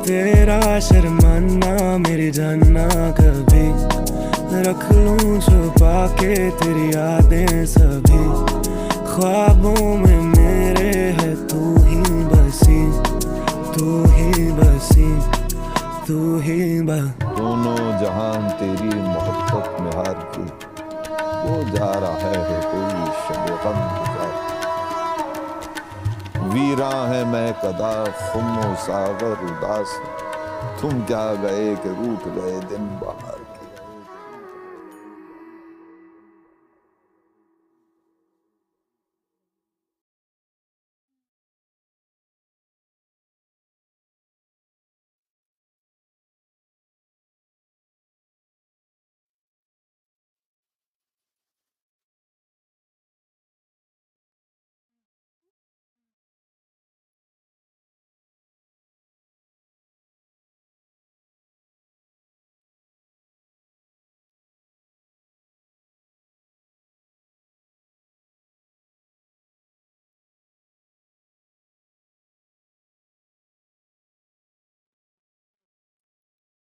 तेरा शर्माना मेरी जानना कभी रख लूं छुपा के तेरी यादें सभी। ख्वाबों में मेरे है तू ही बसी, तू ही बसी, तू ही दोनों जहान तेरी मोहब्बत में हार के वो जा रहा है कोई शब गम गुजार। वीरा है मैं कदा खुम सागर उदास, तुम क्या गए कि रूठ गए दिन बाहर।